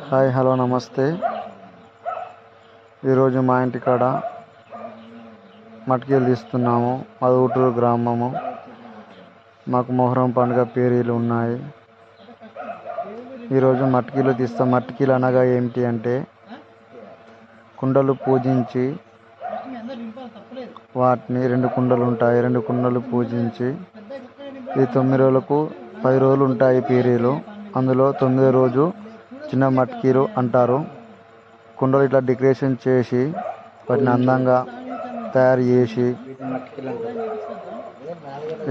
Hi hello నమస్తే. ఈరోజు మా ఇంటికాడ మట్కీలు తీస్తున్నాము. మాది ఊటూరు గ్రామము. మాకు మొహరం పండుగ పేరీలు ఉన్నాయి. ఈరోజు మట్కీలు తీస్తాం. మట్కీలు అనగా ఏమిటి అంటే కుండలు పూజించి వాటిని 2 కుండలు ఉంటాయి. 2 కుండలు పూజించి ఈ 9 రోజులకు 10 రోజులు ఉంటాయి పేరీలు. అందులో 9వ రోజు చిన్న మట్కీలు అంటారు. కుండలు ఇట్లా డెకరేషన్ చేసి వాటిని అందంగా తయారు చేసి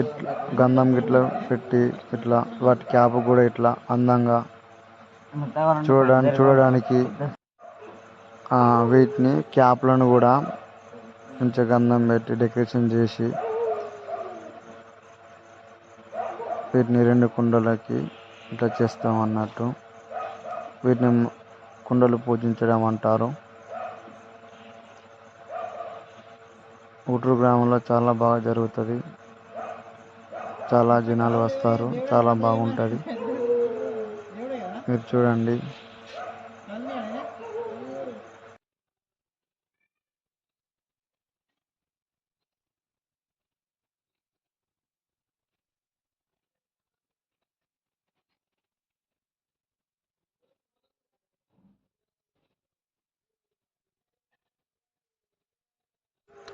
ఇట్లా గంధం గిట్లా పెట్టి ఇట్లా వాటి క్యాప్ కూడా ఇట్లా అందంగా చూడడానికి వీటిని క్యాప్లను కూడా మంచిగా గంధం పెట్టి డెకరేషన్ చేసి వీటిని 2 కుండలకి ఇట్లా చేస్తాం అన్నట్టు. వీటిని కుండలు పూజించడం అంటారు. ఊటూరు గ్రామంలో చాలా బాగా జరుగుతుంది. చాలా జనాలు వస్తారు. చాలా బాగుంటుంది. మీరు చూడండి.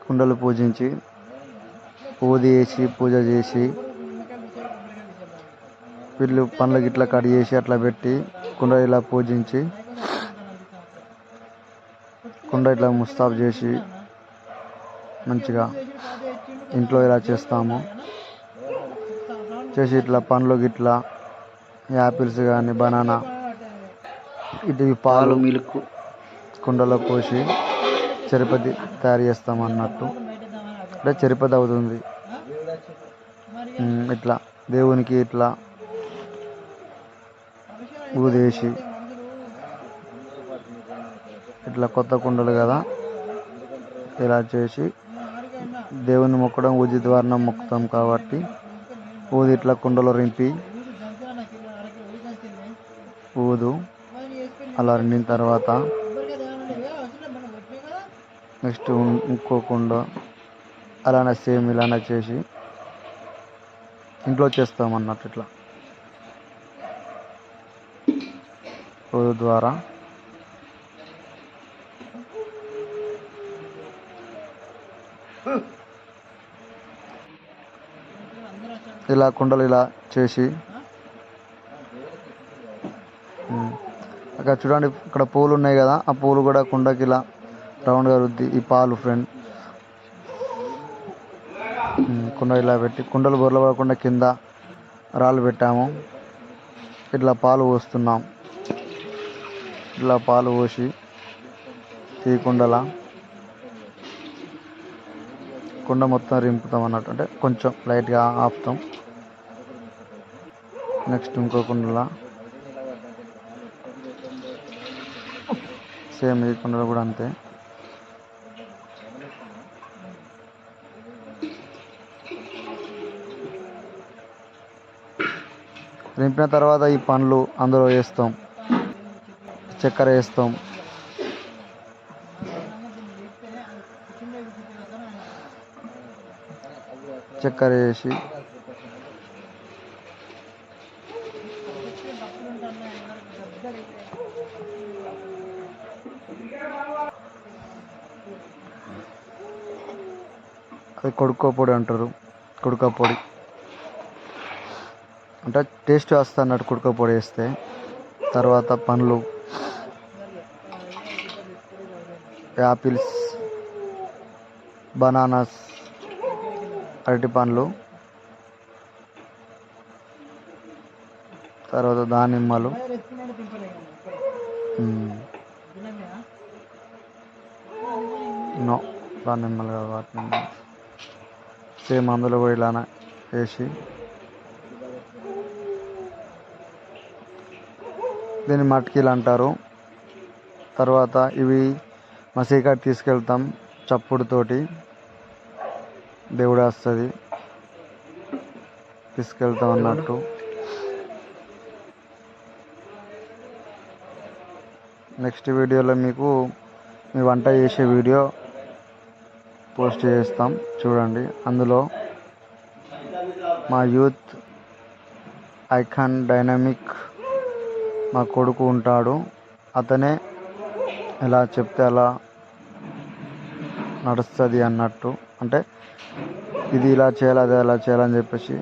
కుండలు పూజించి పూజ చేసి వీళ్ళు పండ్ల గిట్లా కట్ చేసి అట్లా పెట్టి కుండ ఇలా పూజించి కుండ ఇట్లా ముస్తాబు చేసి మంచిగా ఇంట్లో ఇలా చేస్తాము. చేసి ఇట్లా పండ్లు గిట్లా యాపిల్స్ కానీ బనానా ఇటు పాలు మిల్క్ కుండలో పోసి చరిపతి తయారు చేస్తాం అన్నట్టు. అంటే చరిపతి అవుతుంది. ఇట్లా దేవునికి ఇట్లా ఊదేసి ఇట్లా కొత్త కుండలు కదా ఇలా చేసి దేవుని మొక్కడం ఊది ద్వారా మొక్కుతాం కాబట్టి ఊది ఇట్లా కుండలో రింపి ఊదు అలా రెండిన తర్వాత నెక్స్ట్ ఇంకో కుండ అలానే సేమ్ ఇలానే చేసి ఇంట్లో చేస్తాం అన్నట్టు. ఇట్లా ఊదు ద్వారా ఇలా కుండలు ఇలా చేసి అక్కడ చూడండి. ఇక్కడ పూలు ఉన్నాయి కదా, ఆ పూలు కూడా కుండకి ఇలా రౌండ్గా రుద్ది ఈ పాలు కుండ ఇలా పెట్టి కుండలు బొర్ల పడకుండా కింద రాళ్ళు పెట్టాము. ఇట్లా పాలు పోస్తున్నాం. ఇట్లా పాలు పోసి ఈ కుండ మొత్తం రింపుతాం అన్నట్టు. అంటే కొంచెం లైట్గా ఆపుతాం. నెక్స్ట్ ఇంకో కుండలా సేమ్ ఈ కుండలు కూడా అంతే. రింపిన తర్వాత ఈ పండ్లు అందులో వేస్తాం. చక్కెర వేస్తాం. చక్కెర వేసి అది కొడుకో పొడి అంటారు. కుడుక పొడి అంటే టేస్ట్ వస్తుంది అన్నట్టు కుడుక పొడి వేస్తే. తర్వాత పండ్లు యాపిల్స్, బనానాస్, అరటి పండ్లు, తర్వాత దానిమ్మలు, దానిమ్మలు కాదు వాటిని సేమ్ అందులో కూడా ఇలానే వేసి దీన్ని మట్కీలు అంటారు. తర్వాత ఇవి మసీకాడికి తీసుకెళ్తాం. చప్పుడుతోటి దేవుడు వస్తుంది, తీసుకెళ్తాం అన్నట్టు. నెక్స్ట్ వీడియోలో మీకు మీ వంట చేసే వీడియో పోస్ట్ చేస్తాం చూడండి. అందులో మా యూత్ ఐకాన్ డైనమిక్ మా కొడుకు ఉంటాడు. అతనే ఎలా చెప్తే అలా నడుస్తుంది అన్నట్టు. అంటే ఇది ఇలా చేయాలి, అది అలా చేయాలని చెప్పేసి,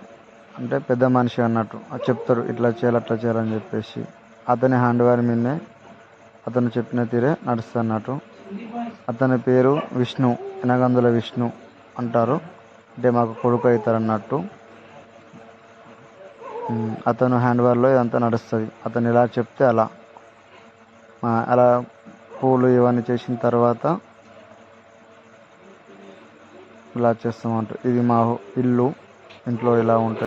అంటే పెద్ద మనిషి అన్నట్టు అది చెప్తాడు, ఇట్లా చేయాలి అట్లా చేయాలని చెప్పేసి. అతని హ్యాండ్ వారి మీదనే అతను చెప్పిన తీరే నడుస్తుంది అన్నట్టు. అతని పేరు విష్ణు, ఎనగందుల విష్ణు అంటారు. అంటే మాకు కొడుకు అవుతారు అన్నట్టు. అతను హ్యాండ్ వార్లో ఇదంతా నడుస్తుంది. అతను ఎలా చెప్తే అలా అలా పూలు ఇవన్నీ చేసిన తర్వాత ఇలా చేస్తామంటారు. ఇది మా ఇల్లు. ఇంట్లో ఇలా ఉంటుంది.